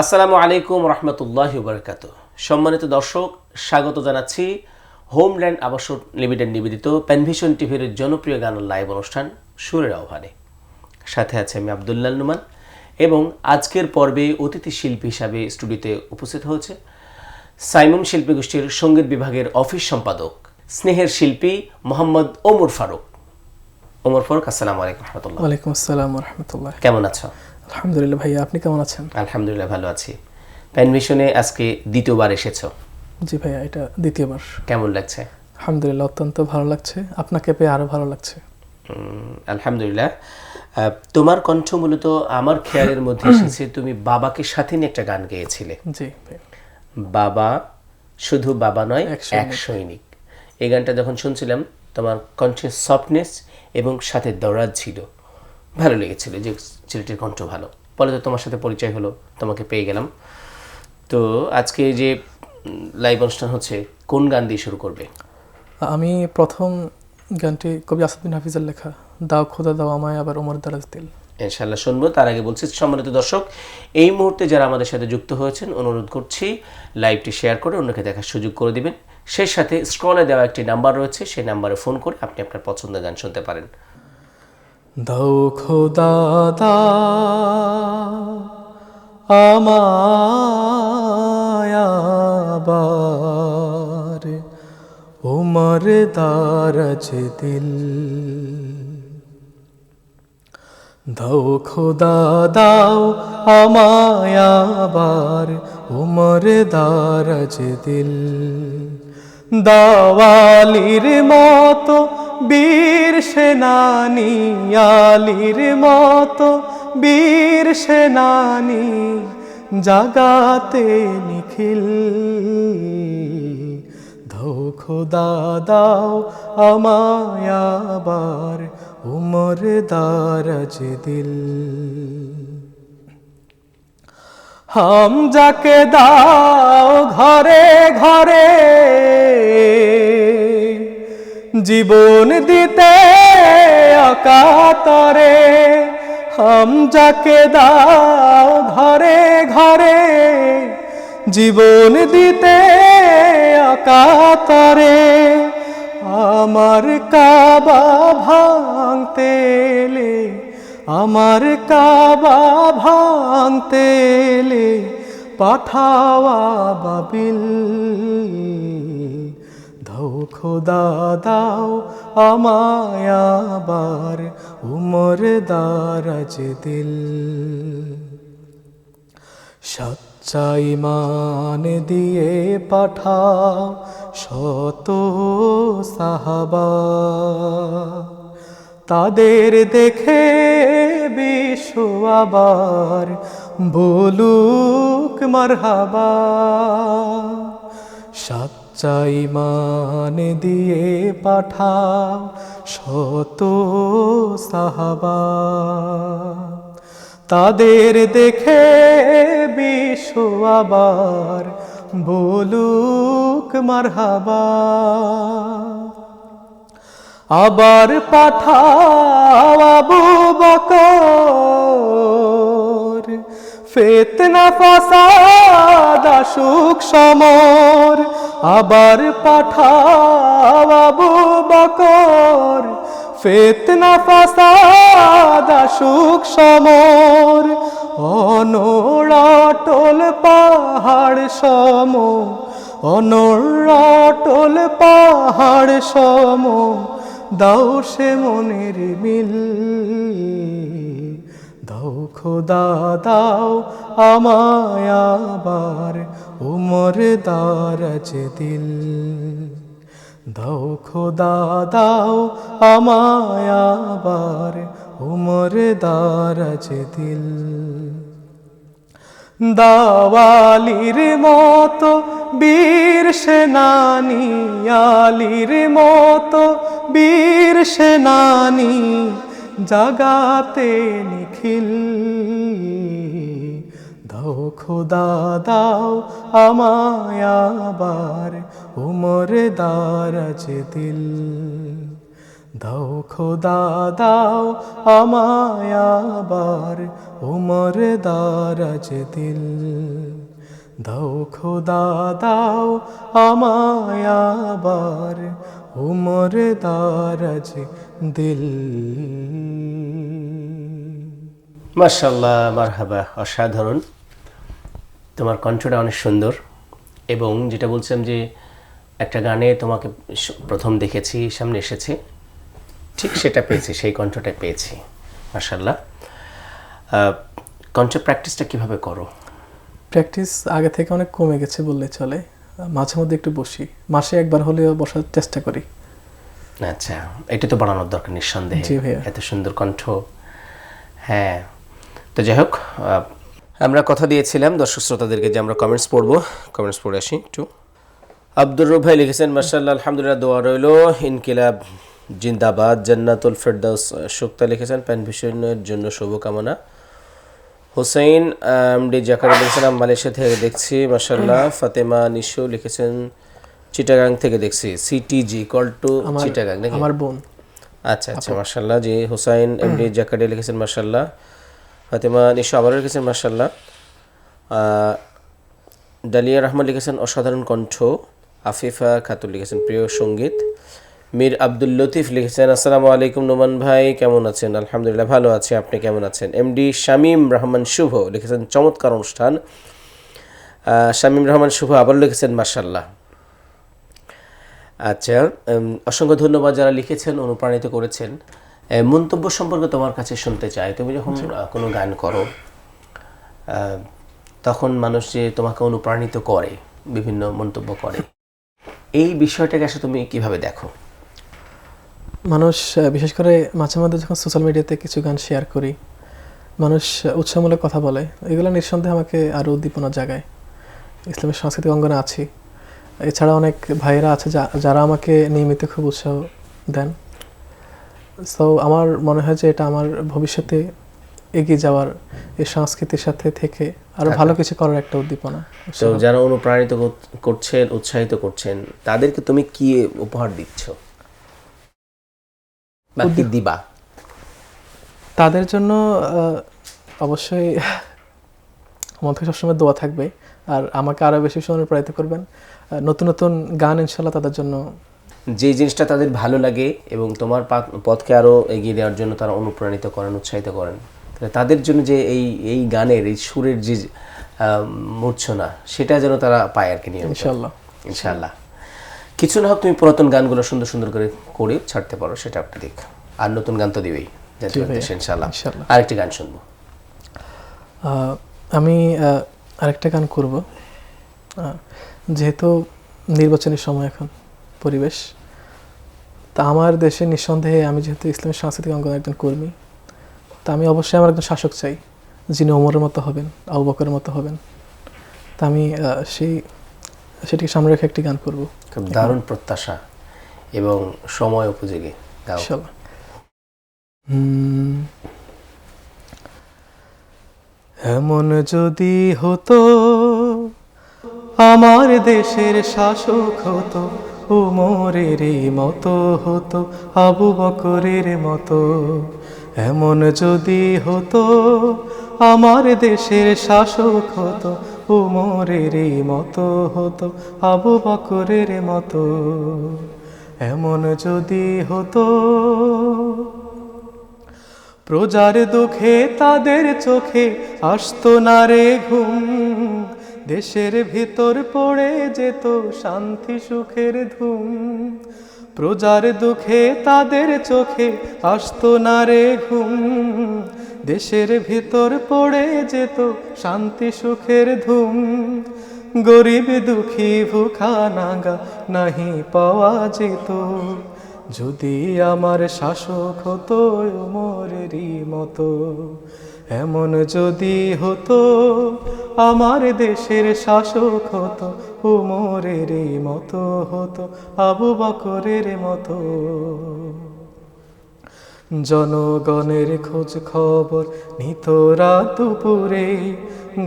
আসসালামু আলাইকুম রহমতুল্লাহি বারাকাতুহু। সম্মানিত দর্শক, স্বাগত জানাচ্ছি হোমল্যান্ড আবাসন লিমিটেড নিবেদিত প্যানভিশন টিভির জনপ্রিয় গানের লাইভ অনুষ্ঠান সুরের আহ্বানে। সাথে আছে আমি আব্দুল্লাহ নুমান এবং আজকের পর্বে অতিথি শিল্পী হিসাবে স্টুডিওতে উপস্থিত হয়েছে সাইমন শিল্পী গোষ্ঠীর সঙ্গীত বিভাগের অফিস সম্পাদক স্নেহের শিল্পী মোহাম্মদ ওমর ফারুক। ওমর ফারুক, আসসালামু আলাইকুম রহমতুল্লাহ। ওয়ালাইকুম আসসালাম রহমতুল্লাহ। কেমন আছো? আলহামদুলিল্লাহ ভাইয়া, আপনি কেমন আছেন? আলহামদুলিল্লাহ ভালো আছি। প্যানভিশনে আজকে দ্বিতীয়বার এসেছো। জি ভাইয়া, এটা দ্বিতীয়বার। কেমন লাগছে? আলহামদুলিল্লাহ, অত্যন্ত ভালো লাগছে। আপনাকে পেয়ে আরো ভালো লাগছে। আলহামদুলিল্লাহ। তোমার কণ্ঠ মূলত আমার খেয়ালের মধ্যে এসেছে, তুমি বাবাকে সাথে নিয়ে একটা গান গেয়েছিলে। জি ভাইয়া। বাবা শুধু বাবা নয়, এক সৈনিক। এক সৈনিক। এই গানটা যখন শুনছিলাম, তোমার কণ্ঠের সফটনেস এবং সাথে দরাজ ছিল, ভালো লেগেছিল যে ছেলেটির কণ্ঠ ভালো। পরে তো তোমার সাথে পরিচয় হলো, তোমাকে পেয়ে গেলাম। তো আজকে যে লাইভ অনুষ্ঠান হচ্ছে, কোন গান দিয়ে শুরু করবে? আমি প্রথম গানটি কবি আসাদুদ্দিন হাফিজের লেখা, দাও খোদা দাও আমায় আবার ওমর দারাজ দিল। ইনশাআল্লাহ শুনবো। তার আগে বলছি, সম্মানিত দর্শক, এই মুহূর্তে যারা আমাদের সাথে যুক্ত হয়েছেন, অনুরোধ করছি লাইভটি শেয়ার করে অন্যকে দেখার সুযোগ করে দিবেন। সেই সাথে স্ক্রলে দেওয়া একটি নাম্বার রয়েছে, সেই নাম্বারে ফোন করে আপনি আপনার পছন্দের গান শুনতে পারেন। দাও খোদা দাও আমায় আবার ওমর দারাজ দিল। দাও খোদা দাও আমায় আবার ওমর দারাজ দিল। দাওয়ালির মতো বীর সেনানী, আলীর মতো বীর সেনানী, জাগাতে নিখিল। দাও খোদা দাও আমায় আবার ওমর দারাজ দিল। হাম যাকে দাও ঘরে ঘরে জীবন দিতে অকাতরে। হাম যাকে দাও ঘরে ঘরে জীবন দিতে অকাতরে। আমার কাবা ভাঙতে এলে, আমার কাবা ভাঙতে এলে পাঠাওয়া বাবিল। দাও খোদা দাও আমায় আবার ওমর দারাজ দিল। সচ্চা ঈমান দিয়ে পাঠাও শত সাহাবা, তাদের দেখে বিশ্ব আবার বলুক মারহাবা। সচ্চা ঈমান দিয়ে পাঠাও শত সাহাবা, তাদের দেখে বিশ্ব আবার বলুক মারহাবা। আবার পাঠাও আবু বকর, ফিতনা ফাসাদ আসুক সমর। আবার পাঠাও আবু বকর, ফিতনা ফাসাদ আসুক সমর। অনড়াটল পাহাড় সম, অনড়াটল পাহাড় সম, দাও সে মনের মিল। দাও খোদা দাও আমায় আবার ওমর দারাজ দিল। দাও খোদা দাও আমায় আবার ওমর দারাজ দিল। দাওয়ালির মতো বীর সেনানী, আলীর মতো বীর সেনানী, জাগাতে নিখিল। দাও খোদা দাও আমায় আবার ওমর দারাজ দিল। দাও খোদা দাও আমায় আবার উমর দারাজ দিল, দাও খোদা দাও আমায় আবার উমর দারাজ দিল। মাশাআল্লাহ, মারহাবা, অসাধারণ। তোমার কণ্ঠটা অনেক সুন্দর, এবং যেটা বলছিলাম যে একটা গানে তোমাকে প্রথম দেখেছি, সামনে এসেছে, ঠিক সেটা পেয়েছি, সেই কণ্ঠটা পেয়েছি। মাশাআল্লাহ। কণ্ঠ প্র্যাকটিসটা কিভাবে করো? প্র্যাকটিস আগে থেকে অনেক কমে গেছে বললে চলে, মাঝে মধ্যে একটু বসি, মাসে একবার হলেও বসার চেষ্টা করি। আচ্ছা, এটা তো বাড়ানোর দরকার নিঃসন্দেহে, জি ভাইয়া। এত সুন্দর কণ্ঠ। হ্যাঁ, তো যাই হোক, আমরা কথা দিয়েছিলাম দর্শক শ্রোতাদেরকে যে আমরা কমেন্টস পড়বো। কমেন্টস পড়ে আসি একটু। আব্দুর রব ভাই লিখেছেন, মাশাআল্লাহ, আলহামদুলিল্লাহ, দোয়া রইল, ইনকিলাব জিন্দাবাদ, জান্নাতুল ফেরদাউস শুক্তা লিখেছেন, প্যানভিশনের জন্য শুভকামনা। হুসাইন এমডি জাকারিয়া লিখেছেন, মালয়েশিয়া থেকে দেখছি, মাশাআল্লাহ। ফাতেমা নিশু লিখেছেন, চিটাগাং থেকে দেখছি, সিটিজি ইকুয়াল টু চিটাগাং নাকি? আমার বোন। আচ্ছা আচ্ছা, মাশাআল্লাহ। জি, হুসাইন এমডি জাকারিয়া লিখেছেন, মাশাআল্লাহ। ফাতেমা নিশু আবারও লিখেছেন, মাশাআল্লাহ। ডালিয়া রহমান লিখেছেন, অসাধারণ কণ্ঠ। আফিফা খাতুন লিখেছেন, প্রিয় সঙ্গীত। মীর আব্দুল লতিফ লিখেছেন, আসসালামু আলাইকুম নোমান ভাই, কেমন আছেন? আলহামদুলিল্লাহ, ভালো আছি, আপনি কেমন আছেন? এমডি শামীম রহমান শুভ লিখেছেন, চমৎকার অনুষ্ঠান। শামীম রহমান শুভ আবার লিখেছেন, মাশাআল্লাহ। আচ্ছা, অসংখ্য ধন্যবাদ যারা লিখেছেন, অনুপ্রাণিত করেছেন। মন্তব্য সম্পর্কে তোমার কাছে শুনতে চাই। তুমি যখন কোনো গান করো, তখন মানুষ যে তোমাকে অনুপ্রাণিত করে, বিভিন্ন মন্তব্য করে, এই বিষয়টাকে আসলে তুমি কিভাবে দেখো? মানুষ বিশেষ করে মাঝে মধ্যে যখন সোশ্যাল মিডিয়াতে কিছু গান শেয়ার করি, মানুষ উৎসাহমূলক কথা বলে, এগুলো নিঃসন্দেহে আমাকে আরও উদ্দীপনা জাগায়। ইসলামের সাংস্কৃতিক অঙ্গনে আছি, এছাড়া অনেক ভাইয়েরা আছে যারা আমাকে নিয়মিত খুব উৎসাহ দেন। সো আমার মনে হয় যে এটা আমার ভবিষ্যতে এগিয়ে যাওয়ার, এই সংস্কৃতির সাথে থেকে আরও ভালো কিছু করার একটা উদ্দীপনা। তো যারা অনুপ্রাণিত করছেন, উৎসাহিত করছেন, তাদেরকে তুমি কি উপহার দিচ্ছ বা কি দিবা? তাদের জন্য অবশ্যই আমার থেকে সবসময় দোয়া থাকবে, আর আমাকে আরও বেশি অনুপ্রাণিত করবেন। নতুন নতুন গান ইনশাল্লাহ তাদের জন্য, যে জিনিসটা তাদের ভালো লাগে এবং তোমার পথকে আরও এগিয়ে দেওয়ার জন্য তারা অনুপ্রাণিত করেন, উৎসাহিত করেন, তাহলে তাদের জন্য যে এই গানের এই সুরের যে মূর্ছনা, সেটা যেন তারা পায় আর কি, নিয়মিত। ইনশাল্লাহ ইনশাআল্লাহ। কিছু না হোক, তুমি পুরাতন গানগুলো সুন্দর সুন্দর করে ছাড়তে পারো, সেটা একটা দিক। আর নতুন গান তো দিবেই ইনশাআল্লাহ। আরেকটি গান শুনবো। আমি আরেকটা গান করব, যেহেতু নির্বাচনের সময় এখন পরিবেশ, তা আমার দেশে নিঃসন্দেহে আমি যেহেতু ইসলামের সাংস্কৃতিক অঙ্গনের একজন কর্মী, তা আমি অবশ্যই আমার একজন শাসক চাই, যিনি ওমরের মতো হবেন, আবু বকরের মতো হবেন। তা আমি সেটিকে সামনে রেখে একটি গান করব। খুব দারুণ প্রত্যাশা এবং সময় উপযোগী। ইনশাআল্লাহ। এমন যদি হতো আমার দেশের শাসক হতো, উমরের মতো হতো, আবু বকরের মতো। এমন যদি হতো আমার দেশের শাসক হতো, উমরের মতো হতো, আবু বকরের মতো। এমন যদি হতো প্রজার দুঃখে তাদের চোখে আসতো না রে ঘুম, দেশের ভিতর পড়ে যেত শান্তি সুখের ধুম। প্রজার দুঃখে তাদের চোখে আসতো না রে ঘুম, দেশের ভিতর পড়ে যেত শান্তি সুখের ধুম। গরিব দুঃখী ভুখা নাগা নাহি পাওয়া যেত, যদি আমার শাসক হতো ওমরেরই মতো। এমন যদি হতো আমার দেশের শাসক হতো, ওমরেরই মতো হতো, আবু বকরের মতো। জনগণের খোঁজ খবর নিত রাত দুপুরে,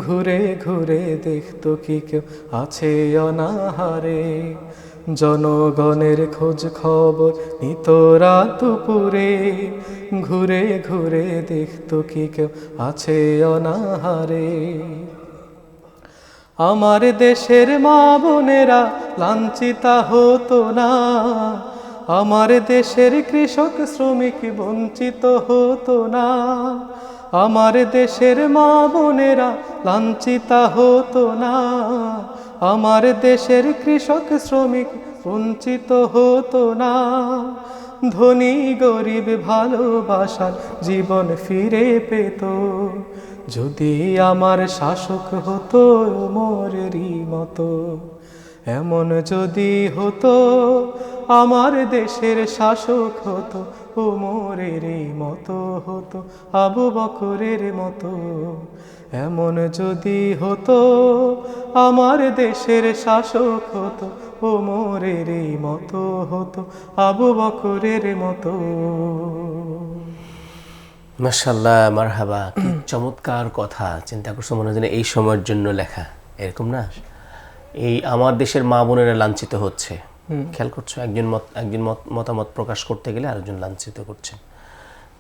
ঘুরে ঘুরে দেখতো কি কেউ আছে অনাহারে। জনগণের খোঁজ খবর নিত রাত দুপুরে, ঘুরে ঘুরে দেখতো কি কেউ আছে অনাহারে। আমার দেশের মা বোনেরা লাঞ্ছিতা হতো না, আমার দেশের কৃষক শ্রমিক বঞ্চিত হতো না। আমার দেশের মা বোনেরা লাঞ্ছিতা হতো না, আমার দেশের কৃষক শ্রমিক বঞ্চিত হতো না। ধনী গরিব ভালোবাসার জীবন ফিরে পেত, যদি আমার শাসক হতো ওমরেরই মতো। এমন যদি হতো আমার দেশের শাসক হতো ওমরেরই মতো, হতো আবু বকরের মতো। এমন যদি হতো আমার দেশের শাসক হতো ওমরেরই মতো, হতো আবু বকরের মতো। মাশাআল্লাহ, মারহাবা, কি চমৎকার কথা। চিন্তা করছো মনে হয় এই সময়ের জন্য লেখা, এরকম না? এই আমার দেশের মা বোনেরা লাঞ্ছিত হচ্ছে, খেয়াল করছো? একজন মতামত প্রকাশ করতে গেলে আরেকজন লাঞ্ছিত করছেন।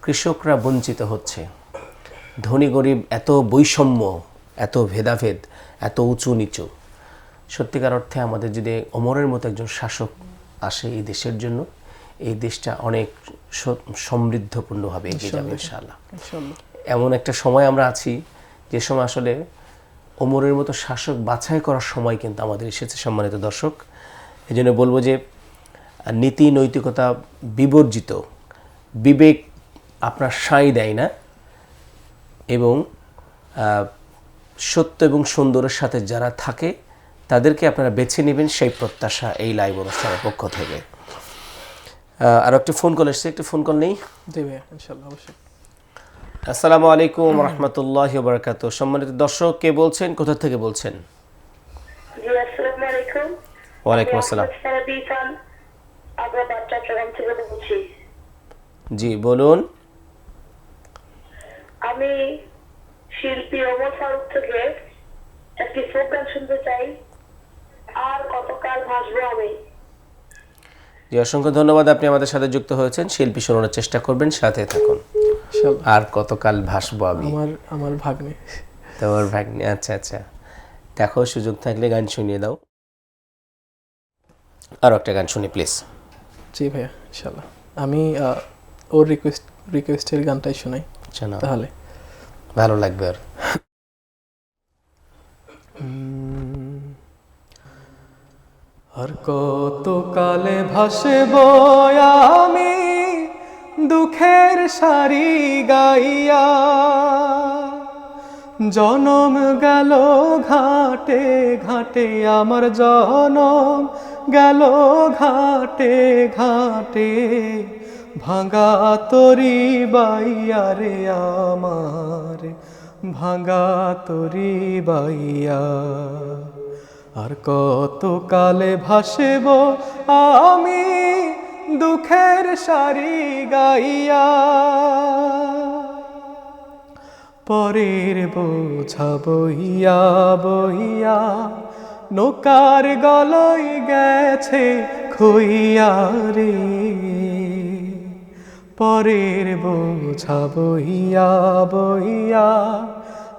কৃষকরা বঞ্চিত হচ্ছে, ধনী গরিব, এত বৈষম্য, এত ভেদাভেদ, এত উঁচু নিচু। সত্যিকার অর্থে আমাদের যদি ওমরের মতো একজন শাসক আসে এই দেশের জন্য, এই দেশটা অনেক সমৃদ্ধপূর্ণভাবে এগিয়ে যাবে ইনশাআল্লাহ। এমন একটা সময় আমরা আছি যে সময় আসলে ওমরের মতো শাসক বাছাই করার সময় কিন্তু আমাদের এসেছে সম্মানিত দর্শক। এই জন্য বলবো যে নীতি নৈতিকতা বিবর্জিত, বিবেক আপনার সাঁই দেয় না, এবং সত্য এবং সুন্দরের সাথে যারা থাকে তাদেরকে আপনারা বেছে নেবেন, সেই প্রত্যাশা এই লাইভ অনুষ্ঠানের পক্ষ থেকে। আর একটা ফোন কল এসছে, একটু ফোন কল নেই? ইনশাআল্লাহ, অবশ্যই। আসসালামু আলাইকুম রহমতুল্লাহি ওয়া বারাকাতুহু। সম্মানিত দর্শক, কে বলছেন, কোথা থেকে বলছেন? জি, আসসালামু আলাইকুম। ওয়ালাইকুম আসসালাম। জি বলুন। আমি শিল্পী ওমর ফারুক থেকে একটি ফোক গান শুনতে চাই, আর কতকাল ভাসবো আমি। জি, অসংখ্য ধন্যবাদ, আপনি আমাদের সাথে যুক্ত হয়েছেন। শিল্পী শোনানোর চেষ্টা করবেন, সাথে থাকুন। আর কতকাল ভাসবো আমি, আমার ভাগ্নে। তোমার ভাগ্নে, আচ্ছা আচ্ছা। দেখো, সুযোগ থাকলে গান শুনিয়ে দাও। আরও একটা গান শুনি প্লিজ। জি ভাইয়া, ইনশাআল্লাহ। আমি ওর রিকোয়েস্টের গানটাই শোনাই তাহলে ভালো লাগবে। আর কত কালে ভাসব আমি দুঃখের সারি গাইয়া, জনম গেল ঘাটে ঘাটে, আমার জনম গেল ঘাটে ঘাটে, ভাঙা তরি বাইয়া রে আমার, ভাঙা তরি বাইয়া। আর কত কালে ভাসব আমি দুঃখের সারি গাইয়া, পরের বোঝা বইয়া বইয়া নৌকার গলই গেছে খইয়া রে, পরের বোঝা বইয়া বইয়া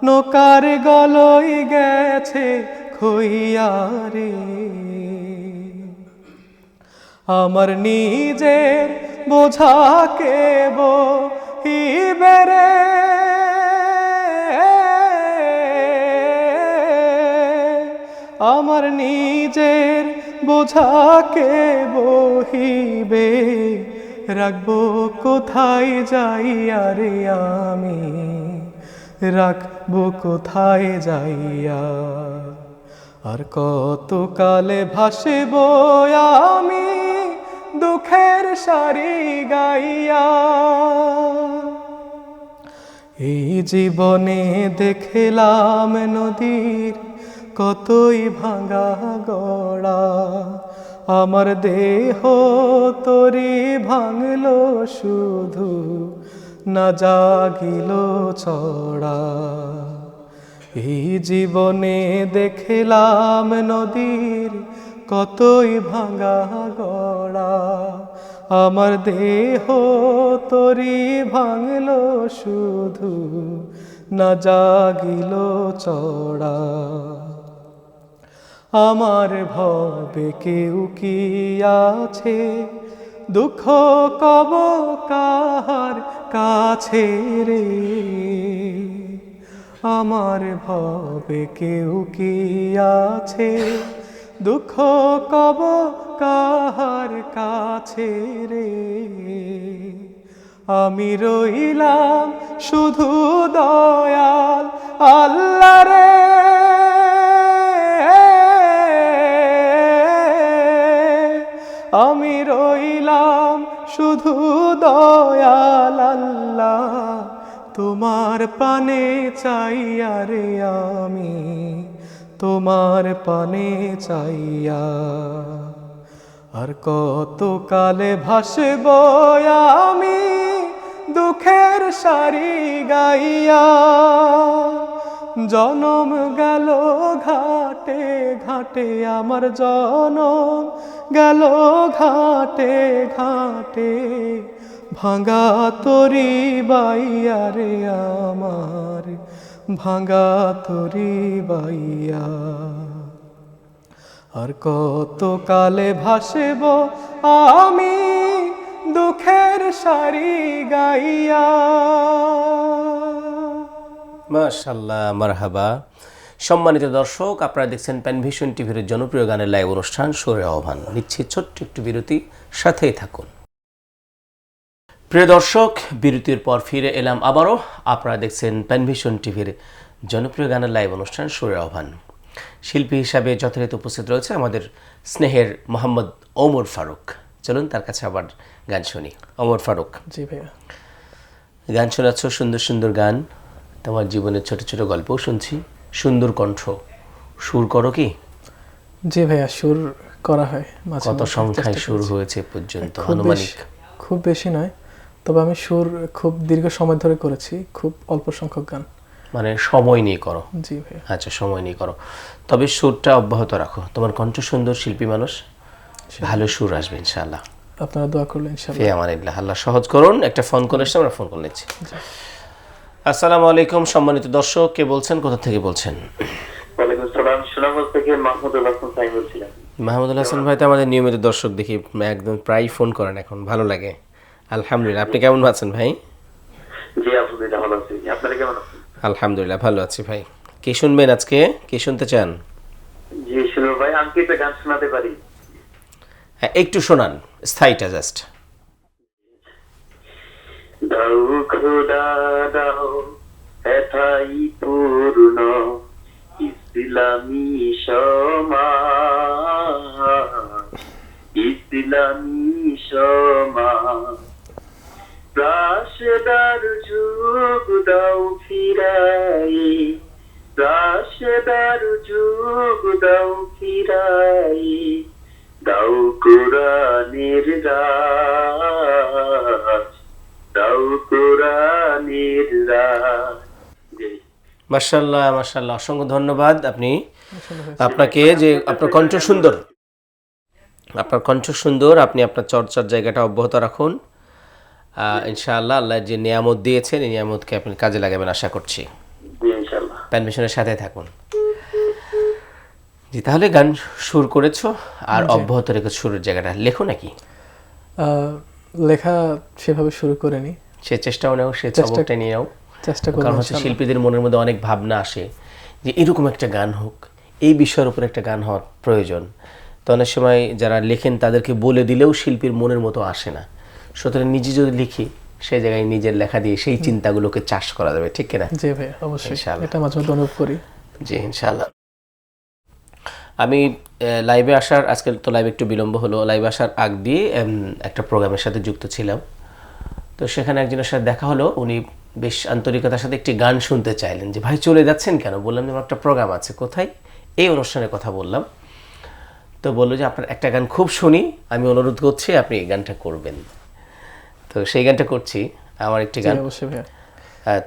নৌকার গলই গেছে খইয়া রে। আমার নিজের বোঝাকে বহিবে রে, আমার নিজের বোঝাকে বহিবে, রাখবো কোথায় যাইয়া রে আমি, রাখবো কোথায় যাইয়া। আর কত কালে ভাসব আমি দুঃখের সারি গাইয়া, এই জীবনে দেখলাম নদীর কতই ভাঙা গড়া, আমার দেহ তরি ভাঙলো শুধু না জাগিল চড়া। এই জীবনে দেখলাম নদীর কতই ভাঙা গড়া, আমার দেহ তরি ভাঙল শুধু না জাগিল চড়া। আমার ভবে কেউ কি আছে, দুঃখ কব কাহার কাছে রে। আমার ভবে কেউ কি আছে, দুঃখ কব কাহার কাছে রে। আমি রইলাম শুধু দয়াল আল্লাহ রে। আমি রইলাম শুধু দয়াল আল্লাহ, তোমার পানে চাইয়া রে আমি, তোমার পানে চাইয়া। আর কত কালে ভাসব আমি দুঃখের সারি গাইয়া। জনম গেল ঘাটে ঘাটে, আমার জনম গেল ঘাটে ঘাটে, ভাঙা তরি বাইয়া রে আমার, ভাঙা তরি বাইয়া। আর কত কালে ভাসব আমি দুঃখের সারি গাইয়া। মাশাআল্লাহ, মারহাবা। সম্মানিত দর্শক, আপনারা দেখছেন প্যানভিশন টিভির জনপ্রিয় গানের লাইভ অনুষ্ঠান সুরের আহ্বান। নিচ্ছে ছোট্ট একটু বিরতি, সাথেই থাকুন। প্রিয় দর্শক, বিরতির পর ফিরে এলাম আবারও। আপনারা দেখছেন প্যানভিশন টিভির জনপ্রিয় গানের লাইভ অনুষ্ঠান সুরের আহ্বান। শিল্পী হিসাবে যথারীতি উপস্থিত রয়েছে আমাদের স্নেহের মোহাম্মদ ওমর ফারুক। চলুন তার কাছে আবার গান শুনি। ওমর ফারুক, জি ভাইয়া। গান শোনাচ্ছ, সুন্দর সুন্দর গান, তোমার জীবনের ছোট ছোট গল্পও শুনছি, সুন্দর কণ্ঠ। সুর করো কি? জি ভাইয়া, সুর করা হয় মাঝে কত মাঝে, সংখ্যায় চেষ্টা সুর করছি। হয়েছে পর্যন্ত খুব আনুমানিক? খুব বেশি নয়, তবে আমি সুর খুব দীর্ঘ সময় ধরে করেছি, খুব অল্প সংখ্যক গান। মানে সময় নিয়ে করো? জি ভাইয়া। আচ্ছা, সময় নিয়ে করো, তবে সুরটা অব্যাহত রাখো। তোমার কণ্ঠ সুন্দর, শিল্পী মানুষ, ভালো সুর আসবে ইনশাআল্লাহ। আপনারা দোয়া করলেন ইনশাআল্লাহ। ফি আমানিল্লাহ, আল্লাহ সহজ করুন। একটা ফোন কল এসেছে, আমরা ফোন কল নিচ্ছি। আসসালামু আলাইকুম সম্মানিত দর্শক, কে বলছেন, কোথা থেকে বলছেন? ওয়ালাইকুম আসসালাম, সুনামগঞ্জ থেকে মাহমুদুল হাসান সাইন বলছিলাম। মাহমুদুল হাসান ভাই তো আমাদের নিয়মিত দর্শক, দেখি একদম প্রায় ফোন করেন এখন, ভালো লাগে। আলহামদুলিল্লাহ, আপনি কেমন আছেন ভাই? জি আলহামদুলিল্লাহ ভালো আছি। আপনারা কেমন আছেন? আলহামদুলিল্লাহ ভালো আছি ভাই। কে শুনবেন আজকে, কে শুনতে চান? জি শুনুন ভাই, আমি কি একটা গান শোনাতে পারি? হ্যাঁ, একটু শোনান, স্থায়ীটা জাস্ট। দাও খোদা দাও এথাই পূর্ণ ইসলামী সমাজ, ইসলামী সমাজ। রাশেদার যুগ দাও ফিরাই, রাশেদার যুগ দাও ফিরাই, দাও কোরআনের রাজ, দাও কোরআনের রাজ। মাশাআল্লাহ মাশাআল্লাহ, অসংখ্য ধন্যবাদ। আপনাকে যে আপনার কণ্ঠ সুন্দর, আপনার কণ্ঠ সুন্দর, আপনি আপনার চর্চার জায়গাটা অব্যাহত রাখুন ইনশাআল্লাহ। আল্লাহ যে নিয়ামত দিয়েছেন, এই নিয়ামতকে আপনি কাজে লাগাবেন আশা করছি। জি ইনশাআল্লাহ। প্যানভিশনের সাথে থাকুন। জি, তাহলে গান সুর করেছো আর অব্যাহত রেখে সুরের জায়গাটা লেখো নাকি? লেখা সেভাবে শুরু করিনি, সে চেষ্টাও নাও, সে চমকটা নিয়ে নাও। চেষ্টা করব কারণ হচ্ছে ইনশাআল্লাহ। শিল্পীদের মনের মধ্যে অনেক ভাবনা আসে যে এরকম একটা গান হোক, এই বিষয়ের উপর একটা গান হওয়ার প্রয়োজন। তো অনেক সময় যারা লেখেন তাদেরকে বলে দিলেও শিল্পীর মনের মতো আসে না। সুতরাং নিজে যদি লিখি, সেই জায়গায় নিজের লেখা দিয়ে সেই চিন্তাগুলোকে চাষ করা যাবে, ঠিক কিনা? জি ভাই, অবশ্যই ইনশাআল্লাহ। এটা মাঝে মধ্যে অনুভব করি। জি ইনশাআল্লাহ। আমি লাইভে আসার, আজকে তো লাইভে একটু বিলম্ব হলো, লাইভে আসার আগ দিয়ে একটা প্রোগ্রামের সাথে যুক্ত ছিলাম। তো সেখানে একজনের সাথে দেখা হলো, উনি বেশ আন্তরিকতার সাথে একটি গান শুনতে চাইলেন। যে ভাই চলে যাচ্ছেন কেন? বললাম যে আমার একটা প্রোগ্রাম আছে। কোথায়? এই অনুষ্ঠানের কথা বললাম। তো বললো যে আপনার একটা গান খুব শুনি, আমি অনুরোধ করছি আপনি এই গানটা করবেন। তো সেই গানটা করছি। আমার একটি জি, গান অবশ্যই ভাইয়া,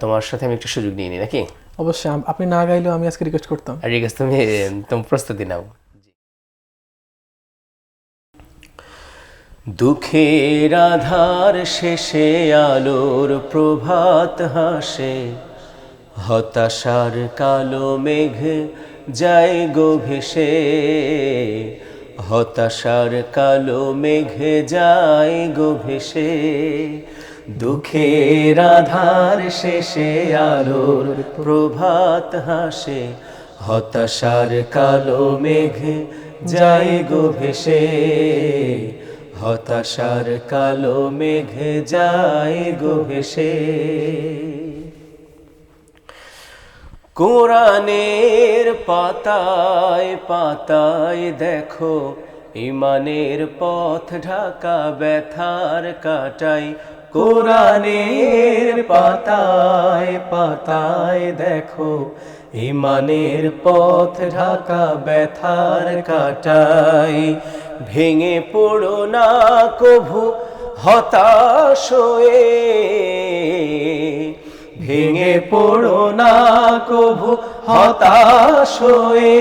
তোমার সাথে আমি একটু সুযোগ নিয়ে নিই নাকি? অবশ্যই। আপনি না গাইলেও আমি আজকে রিকোয়েস্ট করতাম। আর ঠিক আছে, তুমি প্রস্তুতি নাও। দুঃখের আধার শেষে আলোর প্রভাত হাসে, হতাশার কালো মেঘ যায় গো ভেসে, হতাশার কালো মেঘ যায় গো ভেসে। দুঃখের আধার শেষে আলোর প্রভাত হাসে, হতাশার কালো মেঘ যায় গো ভেসে, হতাশার কালো মেঘ যায় গো ভেসে। কোরআনের পাতায় পাতায় দেখো, ইমানের পথ ঢাকা ব্যথার কাটাই। কোরআনের পাতায় পাতায় দেখো, ইমানের পথ ঢাকা ব্যথার কাটাই। ভেঙে পড়ো না কভু হতাশ হয়ে, ভেঙে পড়ো না কভু হতাশ হয়ে।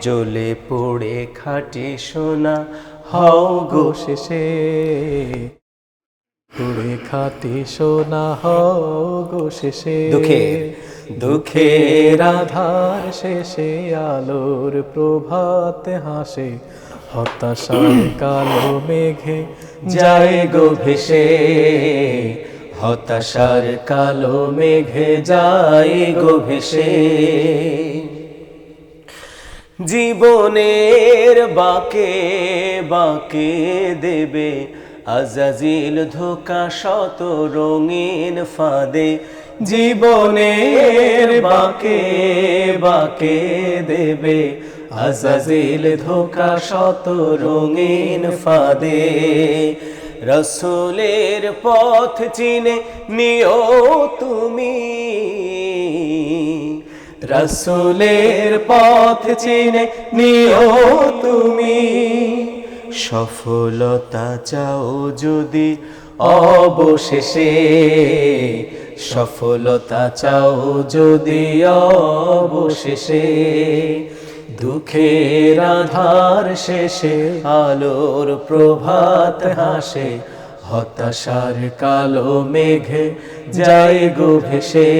জ্বলে পড়ে খাটে সোনা হও গো শেষে, পুড়ে খাটি সোনা হও গো শেষে। দুঃখের আধার শেষে আলোর প্রভাত হাসে, হতাশার কালো মেঘে যায় গো ভেসে, হতাশার কালো মেঘে যায় গো ভেসে। জীবনের বাঁকে বাঁকে দেবে আজাজিল ধোকা শত রঙিন ফাঁদে। জীবনের বাঁকে বাঁকে দেবে আজাজিল ধোকা শত রঙিন ফাঁদে। রসুলের পথ চিনে নিও তুমি, রসুলের পথ চিনে নিও তুমি। সফলতা চাও যদি অবশেষে, সফলতা চাও যদি অবশেষে। দুঃখের আধার শেষে আলোর প্রভাত হাসে, হতাশার কালো মেঘ যায় গো ভেসে,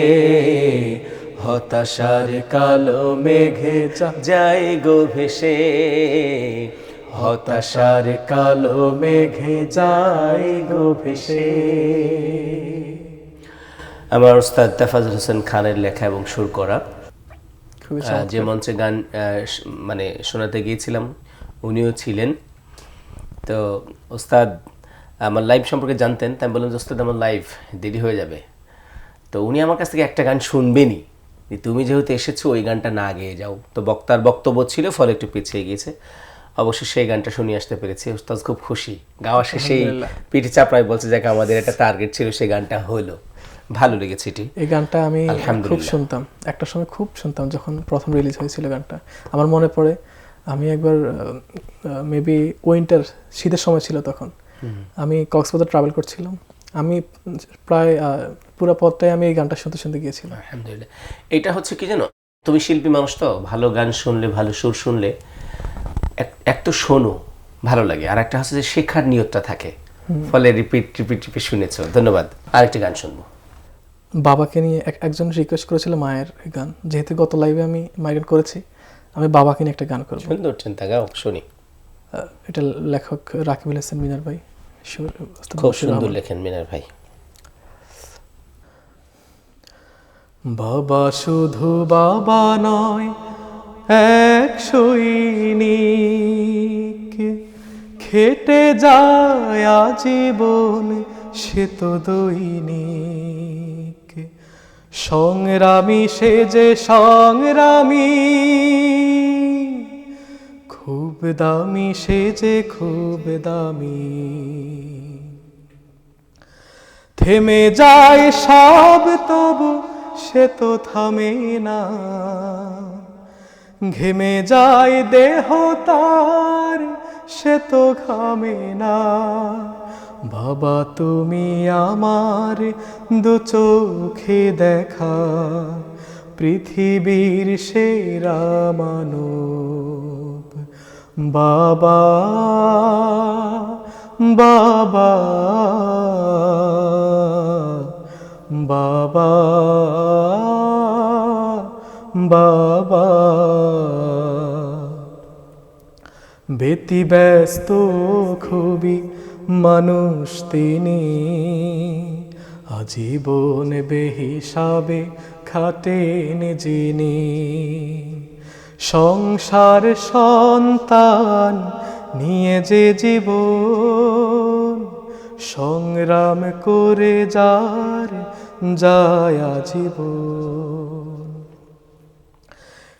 হতাশার কালো মেঘ যায় গো ভেসে, হতাশার কালো মেঘ যায় গো ভেসে। আমার ওস্তাদ তাফাজ্জুল হোসেন খানের লেখা এবং সুর করা। খুবই যে মঞ্চে গান মানে শোনাতে গিয়েছিলাম উনিও ছিলেন। তো ওস্তাদ আমার লাইভ সম্পর্কে জানতেন, তাই আমি বললাম যে ওস্তাদ আমার লাইভ দেরি হয়ে যাবে, তো উনি আমার কাছ থেকে একটা গান শুনবেনই, তুমি যেহেতু এসেছো ওই গানটা না গেয়ে যাও। তো বক্তার বক্তব্য ছিল, ফলে একটু পিছিয়ে গিয়েছে। অবশ্যই সেই গানটা শুনিয়ে আসতে পেরেছি। ওস্তাদ খুব খুশি, গাওয়া শেষেই পিঠে চাপড়ায় বলছে যে আমাদের একটা টার্গেট ছিল, সেই গানটা হলো। ভালো লেগেছে এটি। এই গানটা আমি খুব শুনতাম, একটা সময় খুব শুনতাম যখন প্রথম রিলিজ হয়েছিল গানটা। আমার মনে পড়ে আমি একবার মেবি উইন্টার, শীতের সময় ছিল তখন, আমি কক্সবাজার ট্রাভেল করছিলাম। আমি প্রায় পুরো পথটাই আমি এই গানটা শুনতে শুনতে গিয়েছিলাম। আলহামদুলিল্লাহ। এটা হচ্ছে কি জানো, তুমি শিল্পী মানুষ তো, ভালো গান শুনলে, ভালো সুর শুনলে এক তো শোনো ভালো লাগে, আর একটা হচ্ছে যে শেখার নিয়তটা থাকে, ফলে রিপিট রিপিট রিপিট শুনেছো। ধন্যবাদ। আরেকটি গান শুনবো। বাবাকে নিয়ে একজন রিকোয়েস্ট করেছিল মায়ের গান, যেহেতু গত লাইভে আমি মায়ের গান করেছি, আমি বাবাকে নিয়ে একটা গান করবো। সুন্দর চিন্তা, গাও, শুনি। এটা লেখক রাকিবুল হাসান মিনার ভাই, খুব সুন্দর লেখেন মিনার ভাই। বাবা শুধু বাবা নয়, এক সৈনিক, খেটে যায় আজীবন সে তো দৈনিক। সংগ্রামী সে যে সংগ্রামী, খুব দামি সে যে খুব দামি। থেমে যায় সব তবু সে তো থামে না, ঘেমে যায় দেহ তার সে তো ঘামে না। বাবা তুমি আমার দু চোখে দেখা পৃথিবীর সেরা মানব। বাবা বাবা বাবা বাবা ব্যতিব্যস্ত খুবই মানুষ তিনি, আজীবন বেহিসাবে খাটেন যিনি। সংসার সন্তান নিয়ে যে জীবন সংগ্রাম করে যার যায় জীবন।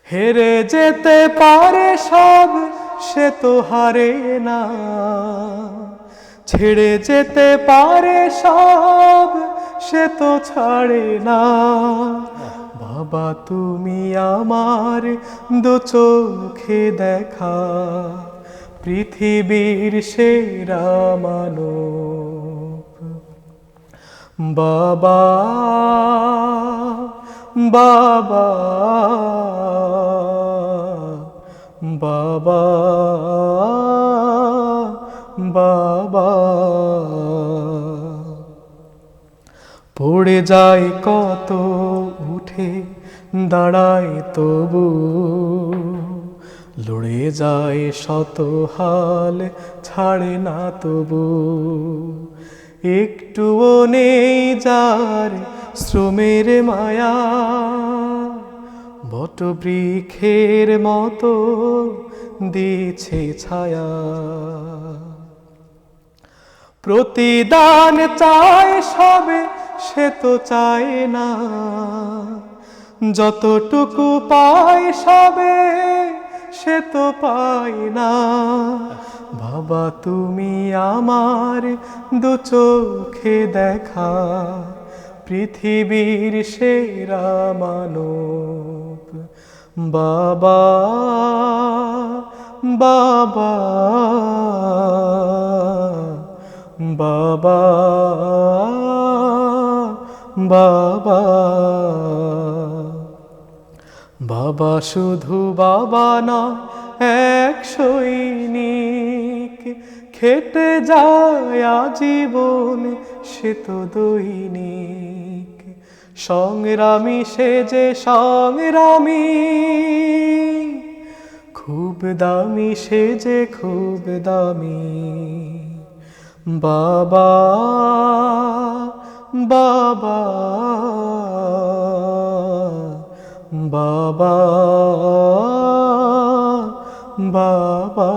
হেরে যেতে পারে সব সে তো হারে না, ছেড়ে যেতে পারে সব সে তো ছাড়ে না। বাবা তুমি আমার দু চোখে দেখা পৃথিবীর সেরা মানব। বাবা বাবা বাবা বাবা পড়ে যায় কত উঠে দাঁড়ায় তবু, লড়ে যায় শত হাল ছাড়ে না তবু। একটুও নেই যার শ্রমের মায়া, বটবৃক্ষের মতো দিছে ছায়া। প্রতিদান চায় সবে সে তো চায় না, যতটুকু পায় সবে সে তো পায় না। বাবা তুমি আমার দু চোখে দেখা পৃথিবীর সেরা মানব। বাবা বাবা বাবা বাবা বাবা শুধু বাবা না এক সৈনিক, খেটে যায় আজীবন সে তো দৈনিক। সংগ্রামী সে যে সংগ্রামী, খুব দামি সে যে খুব দামি। বাবা বাবা বাবা বাবা।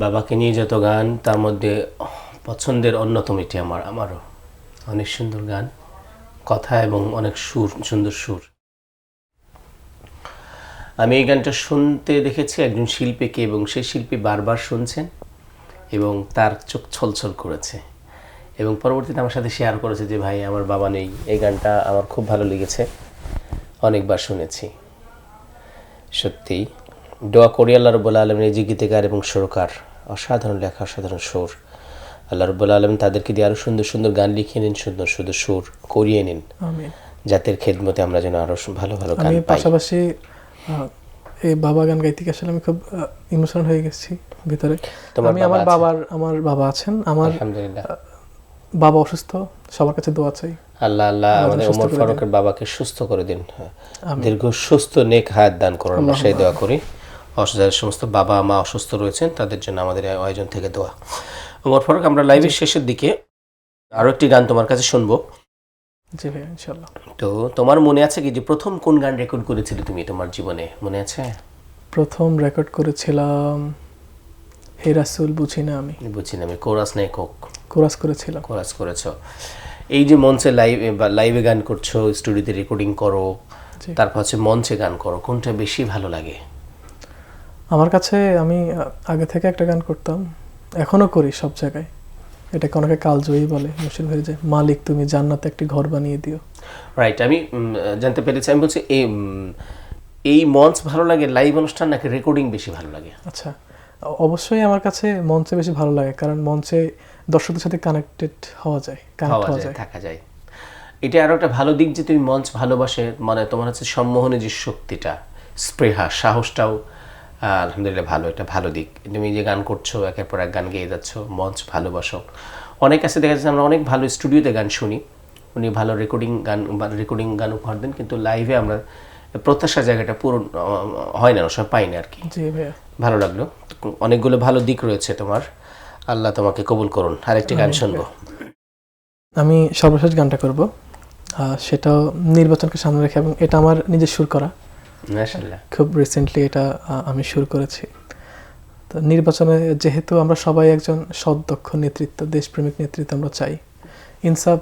বাবাকে নিয়ে যত গান, তার মধ্যে পছন্দের অন্যতম এটি আমারও অনেক সুন্দর গান, কথা এবং অনেক সুর, সুন্দর সুর। আমি এই গানটা শুনতে দেখেছি একজন শিল্পীকে, এবং সেই শিল্পী বারবার শুনছেন এবং তার চোখ ছলছল করেছে, এবং পরবর্তীতে আমার সাথে শেয়ার করেছে যে ভাই আমার বাবা নেই, এই গানটা আমার খুব ভালো লেগেছে, অনেকবার শুনেছি। সত্যি দোয়া করি আল্লাহ রাব্বুল আলামিন এই যে গীতিকার এবং সুরকার, অসাধারণ লেখা, অসাধারণ সুর, আল্লাহ রাব্বুল আলামিন তাদেরকে দিয়ে আরও সুন্দর সুন্দর গান লিখে নিন, সুন্দর সুন্দর সুর করিয়ে নিন, জাতের খেদমতে আমরা যেন আরও ভালো ভালো গান পাই। পাশাপাশি এই বাবা গান গাইতে গিয়ে আসলে আমি খুব ইমোশনাল হয়ে গেছি ভিতরে। আমি আমার বাবা আছেন, আমার আলহামদুলিল্লাহ বাবা অসুস্থ, সবার কাছে দোয়া চাই। আল্লাহ আল্লাহ আমাদের ওমর ফারুকের বাবাকে সুস্থ করে দিন, দীর্ঘ সুস্থ নেক হায়াত দান করুন, আমরা সেই দোয়া করি। যারা সমস্ত বাবা মা অসুস্থ রয়েছেন তাদের জন্য আমাদের আয়োজন থেকে দোয়া। ওমর ফারুক, আমরা লাইভের শেষের দিকে আরো একটি গান তোমার কাছে শুনবো। জি ভাই, ইনশাআল্লাহ। তো তোমার মনে আছে কি যে প্রথম কোন গান রেকর্ড করেছিলে তুমি তোমার জীবনে, মনে আছে? প্রথম রেকর্ড করেছিলাম হে রাসূল বুঝি না আমি। কোরাস নাই কোক, কোরাস করেছিলাম। কোরাস করেছো। এই যে মঞ্চে লাইভে গান করছো, স্টুডিওতে রেকর্ডিং করো, তারপর হচ্ছে মঞ্চে গান করো, কোনটা বেশি ভালো লাগে? আমার কাছে, আমি আগে থেকে একটা গান করতাম, এখনো করি সব জায়গায়, এটাকে অনেকে কালজয়ী বলে, মুর্শিদ ভাই যে মালিক তুমি জান্নাতে একটি ঘর বানিয়ে দিও। রাইট, আমি জানতে পেরেছি। আমি বলছি এই মঞ্চ ভালো লাগে লাইভ অনুষ্ঠান নাকি রেকর্ডিং বেশি ভালো লাগে? আচ্ছা, অবশ্যই আমার কাছে মঞ্চে বেশি ভালো লাগে, কারণ মঞ্চে দর্শকদের সাথে কানেক্টেড হওয়া যায়, কানেক্ট পাওয়া হওয়া যায়, যায়। থাকা যায়। এটা আরো একটা ভালো দিক যে তুমি মঞ্চ ভালোবাসে, মানে তোমার হচ্ছে সম্মোহনের যে শক্তিটা, স্পৃহা, সাহসটাও আলহামদুলিল্লাহ ভালো, এটা ভালো দিক। তুমি যে গান করছো, একের পর এক গান গেয়ে যাচ্ছ, মঞ্চ ভালোবাসো। অনেক কাছে দেখা যাচ্ছে আমরা অনেক ভালো স্টুডিওতে গান শুনি, উনি ভালো রেকর্ডিং গান উপহার দেন, কিন্তু লাইভে আমরা প্রত্যাশার জায়গাটা পূরণ হয় না, সময় পাই না আর কি। জি ভাইয়া। ভালো লাগলো, অনেকগুলো ভালো দিক রয়েছে তোমার, আল্লাহ তোমাকে কবুল করুন। আরেকটি গান শুনবো। আমি সর্বশেষ গানটা করব, সেটাও নির্বাচনকে সামনে রেখে, এবং এটা আমার নিজের সুর করা, মাশাআল্লাহ। খুব রিসেন্টলি এটা আমি সুর করেছি। তো নির্বাচনে যেহেতু আমরা সবাই একজন সৎ দক্ষ নেতৃত্ব, দেশপ্রেমিক নেতৃত্ব আমরা চাই, ইনসাফ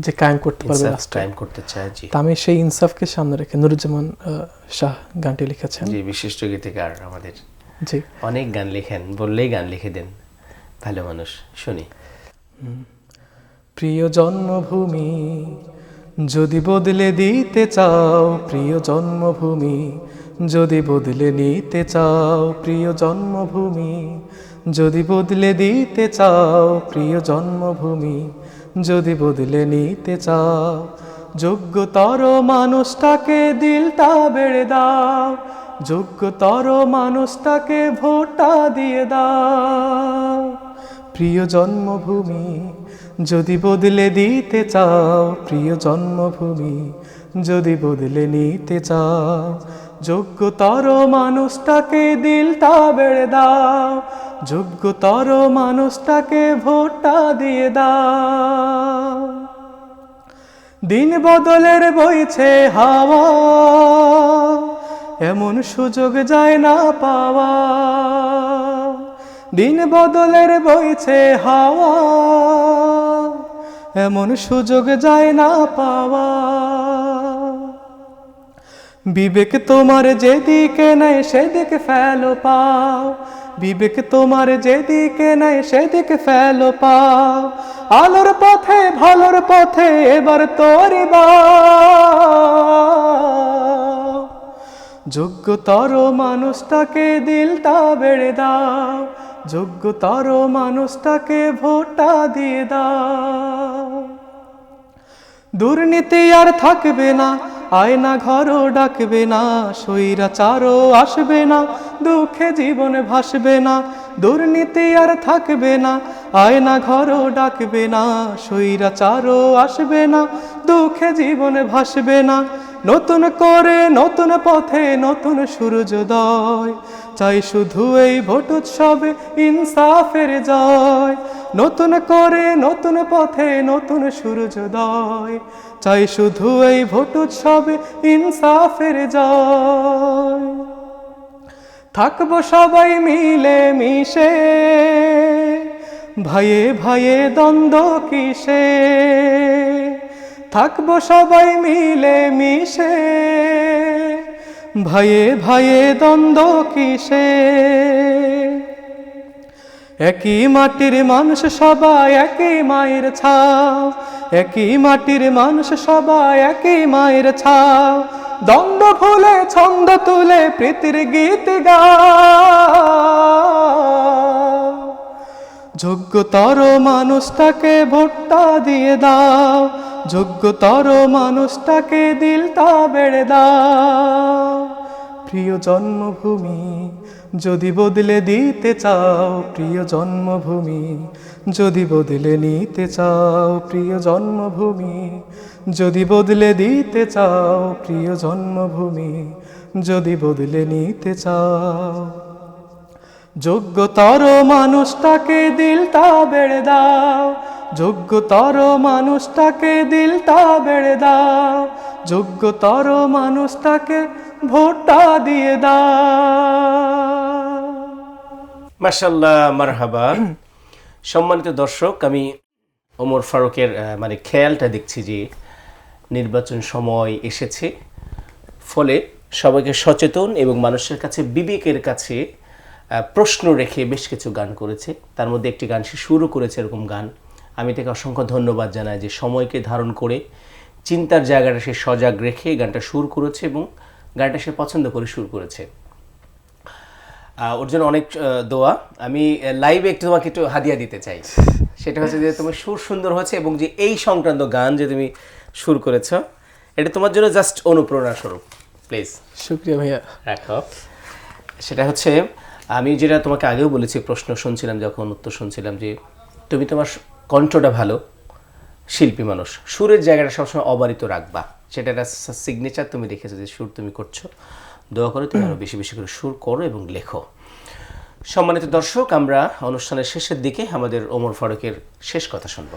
যে কায়েম করতে পারবে রাষ্ট্রে, টাইম করতে চাই। জি, তা আমি সেই ইনসাফকে সামনে রেখে নুরুজ্জামান শাহ গানটি লিখেছেন। জি, বিশিষ্ট গীতিকার আমাদের, জি, অনেক গান লেখেন, বললেই গান লিখে দেন, ভালো মানুষ। শুনি। প্রিয় জন্মভূমি যদি বদলে দিতে চাও, প্রিয় জন্মভূমি যদি বদলে নিতে চাও, প্রিয় জন্মভূমি যদি বদলে দিতে চাও, প্রিয় জন্মভূমি যদি বদলে নিতে চাও, যোগ্যতর মানুষটাকে দিলটা বেড়ে দাও, যোগ্যতর মানুষটাকে ভোটটা দিয়ে দাও। প্রিয় জন্মভূমি যদি বদলে দিতে চাও, প্রিয় জন্মভূমি যদি বদলে নিতে চাও, যোগ্যতর মানুষটাকে দিলটা বেড়ে দাও, যোগ্যতর মানুষটাকে ভোটটা দিয়ে দাও। দিন বদলের বইছে হাওয়া, এমন সুযোগ যায় না পাওয়া, দিন বদলের বইছে হাওয়া, এমন সুযোগ যায় না পাওয়া। বিবেক তোমার যেদিকে নেয় সেদিকে ফেলো পাও, বিবেক তোমার যেদিকে নেয় সেদিকে ফেলো পাও, আলোর পথে ভালোর পথে এবার তোরি বাও। যোগ্যতর মানুষটাকে দিলটা বেড়ে দাও, যোগ্যতর মানুষটাকে ভোটটা দিয়ে দাও। দুর্নীতি আর থাকবে না, আয়না ঘরও ডাকবে না, স্বৈরাচারও আসবে না, দুঃখে জীবন ভাসবে না। দুর্নীতি আর থাকবে না, আয়না ঘরও ডাকবে না, স্বৈরাচারও আসবে না, দুঃখে জীবন ভাসবে না। নতুন করে নতুন পথে নতুন সূর্যোদয় চাই, শুধু এই ভোট উৎসবে ইনসাফের জয়। নতুন করে নতুন পথে নতুন সূর্যোদয় চাই, শুধু এই ভোট উৎসবে ইনসাফের জয়। থাকবো সবাই মিলে মিশে, ভাইয়ে ভাইয়ে দ্বন্দ্ব কিসে, থাকবো সবাই মিলে মিশে, ভাইয়ে ভাইয়ে দ্বন্দ্ব কিসে। একই মাটির মানুষ সবাই, একই মায়ের ছাও, একই মাটির মানুষ সবাই, একই মায়ের ছাও। দ্বন্দ্ব ভুলে ছন্দ তুলে প্রীতির গীত গাও, যোগ্যতর মানুষটাকে ভোটটা দিয়ে দাও, যোগ্যতর মানুষটাকে দিলটা বেড়ে দাও। প্রিয় জন্মভূমি যদি বদলে দিতে চাও, প্রিয় জন্মভূমি যদি বদলে নিতে চাও, প্রিয় জন্মভূমি যদি বদলে দিতে চাও, প্রিয় জন্মভূমি যদি বদলে নিতে চাও, যোগ্যতর মানুষটাকে দিলটা বেড়ে দাও, যোগ্যতর মানুষটাকে দিলটা বেড়ে দাও, যোগ্যতর মানুষটাকে ভোটটা দিয়ে দাও। মাশাআল্লাহ, মারহাবা। সম্মানিত দর্শক, আমি ওমর ফারুকের মানে খেয়ালটা দেখছি যে নির্বাচন সময় এসেছে, ফলে সবাইকে সচেতন এবং মানুষের কাছে বিবেকের কাছে প্রশ্ন রেখে বেশ কিছু গান করেছে। তার মধ্যে একটি গান সে শুরু করেছে, এরকম গান আমি তাকে অসংখ্য ধন্যবাদ জানাই যে সময়কে ধারণ করে চিন্তার জায়গাটা সে সজাগ রেখে গানটা সুর করেছে এবং গানটা সে পছন্দ করে সুর করেছে। ওর জন্য অনেক দোয়া। আমি লাইভে একটু তোমাকে একটু হাদিয়া দিতে চাই, সেটা হচ্ছে যে তোমার সুর সুন্দর হয়েছে এবং যে এই সংক্রান্ত গান যে তুমি সুর করেছ এটা তোমার জন্য জাস্ট অনুপ্রেরণা স্বরূপ। প্লিজ শুক্রিয়া ভাইয়া। রাখো। সেটা হচ্ছে আমি যেটা তোমাকে আগেও বলেছি, প্রশ্ন শুনছিলাম যখন উত্তর শুনছিলাম, যে তুমি তোমার কণ্ঠটা ভালো, শিল্পী মানুষ, সুরের জায়গাটা সবসময় অবারিত রাখবা, সেটা একটা সিগনেচার তুমি রেখেছো যে সুর তুমি করছো। দোয়া করে তুমি আরও বেশি বেশি করে সুর করো এবং লেখো। সম্মানিত দর্শক, আমরা অনুষ্ঠানের শেষের দিকে আমাদের ওমর ফারুকের শেষ কথা শুনবো।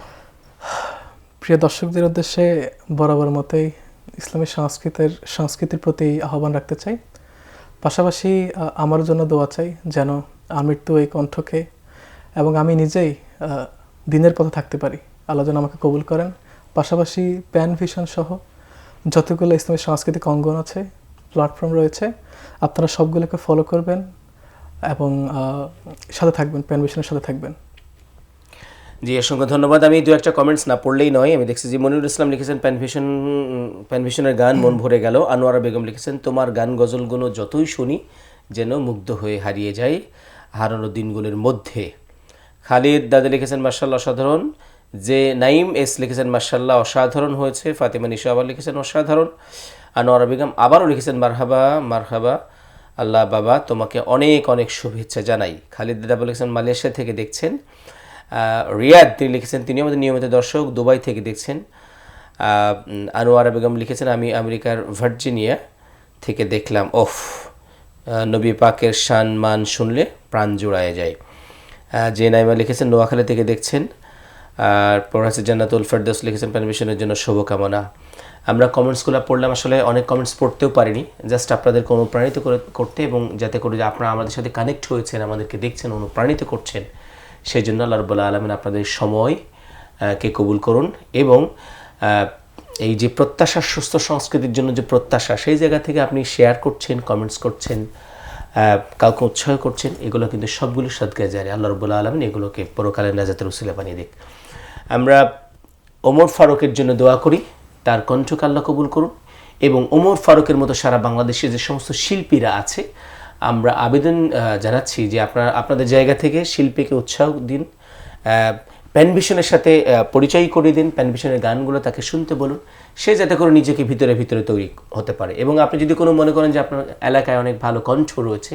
প্রিয় দর্শকদের উদ্দেশ্যে বরাবর মতোই ইসলামী সংস্কৃতির প্রতি আহ্বান রাখতে চাই। পাশাপাশি আমার জন্য দোয়া চাই যেন আমৃত্যু এই কণ্ঠকে এবং আমি নিজেই দিনের পথে থাকতে পারি, আল্লাহ যেন আমাকে কবুল করেন। পাশাপাশি প্যান ভিশন সহ যতগুলো ইসলামী সাংস্কৃতিক অঙ্গন আছে, প্ল্যাটফর্ম রয়েছে, আপনারা সবগুলোকে ফলো করবেন এবং সাথে থাকবেন, প্যান ভিশনের সাথে থাকবেন। জি, অসংখ্য ধন্যবাদ। আমি দু একটা কমেন্টস না পড়লেই নয়। আমি দেখছি যে মনিরুল ইসলাম লিখেছেন প্যানভিশনের গান মন ভরে গেল। আনোয়ারা বেগম লিখেছেন তোমার গান গজলগুলো যতই শুনি যেন মুগ্ধ হয়ে হারিয়ে যায় হারানো দিনগুলোর মধ্যে। খালিদ দাদা লিখেছেন মাশাআল্লাহ অসাধারণ। যে নাইম এস লিখেছেন মাশাআল্লাহ অসাধারণ হয়েছে। ফাতেমা নিশা আবার লিখেছেন অসাধারণ। আনোয়ারা বেগম আবারও লিখেছেন মারহাবা মারহাবা, আল্লাহ বাবা তোমাকে অনেক অনেক শুভেচ্ছা জানাই। খালিদ দাদা লিখেছেন মালয়েশিয়া থেকে দেখছেন। রিয়াদ তিনি লিখেছেন তিনি আমাদের নিয়মিত দর্শক, দুবাই থেকে দেখছেন। আনোয়ারা বেগম লিখেছেন আমি আমেরিকার ভার্জিনিয়া থেকে দেখলাম। নবী পাকের শান মান শুনলে প্রাণ জোড়ায় যায়। যে নাইমা লিখেছেন নোয়াখালী থেকে দেখছেন। আর প্রফেসর জান্নাতুল ফেরদৌস লিখেছেন প্যানভিশনের জন্য শুভকামনা। আমরা কমেন্টসগুলো পড়লাম, আসলে অনেক কমেন্টস পড়তেও পারিনি, জাস্ট আপনাদেরকে অনুপ্রাণিত করতে এবং যাতে করে যে আপনারা আমাদের সাথে কানেক্ট হয়েছেন, আমাদেরকে দেখছেন, অনুপ্রাণিত করছেন, সেই জন্য আল্লাহ রাব্বুল আলামিন আপনাদের সময়কে কবুল করুন। এবং এই যে প্রত্যাশা, সুস্থ সংস্কৃতির জন্য যে প্রত্যাশা, সেই জায়গা থেকে আপনি শেয়ার করছেন, কমেন্টস করছেন, কাউকে উৎসাহ করছেন, এগুলো কিন্তু সবগুলো সাদকায়ে জারিয়া। আল্লাহ রাব্বুল আলামিন এগুলোকে পরকালের নাজাতের উসিলা বানিয়ে দিক। আমরা ওমর ফারুকের জন্য দোয়া করি, তার কণ্ঠকে আল্লাহ কবুল করুন। এবং ওমর ফারুকের মতো সারা বাংলাদেশে যে সমস্ত শিল্পীরা আছে, আমরা আবেদন জানাচ্ছি যে আপনাদের জায়গা থেকে শিল্পীকে উৎসাহ দিন, প্যানভিশনের সাথে পরিচয় করে দিন, প্যানভিশনের গানগুলো তাকে শুনতে বলুন, সে যাতে করে নিজেকে ভিতরে ভিতরে তৈরি হতে পারে। এবং আপনি যদি কোনো মনে করেন যে আপনার এলাকায় অনেক ভালো কণ্ঠ রয়েছে,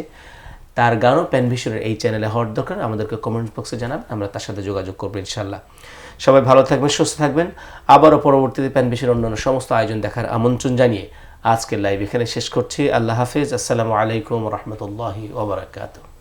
তার গানও প্যানভিশনের এই চ্যানেলে হওয়ার দরকার, আমাদেরকে কমেন্ট বক্সে জানান, আমরা তার সাথে যোগাযোগ করবো ইনশাল্লাহ। সবাই ভালো থাকবেন, সুস্থ থাকবেন। আবারও পরবর্তীতে প্যানভিশনের অন্যান্য সমস্ত আয়োজন দেখার আমন্ত্রণ জানিয়ে আজকের লাইভ এখানে শেষ করছি। আল্লাহ হাফেজ। আসসালামু আলাইকুম রহমতুল্লাহি ওয়া বারাকাতুহু।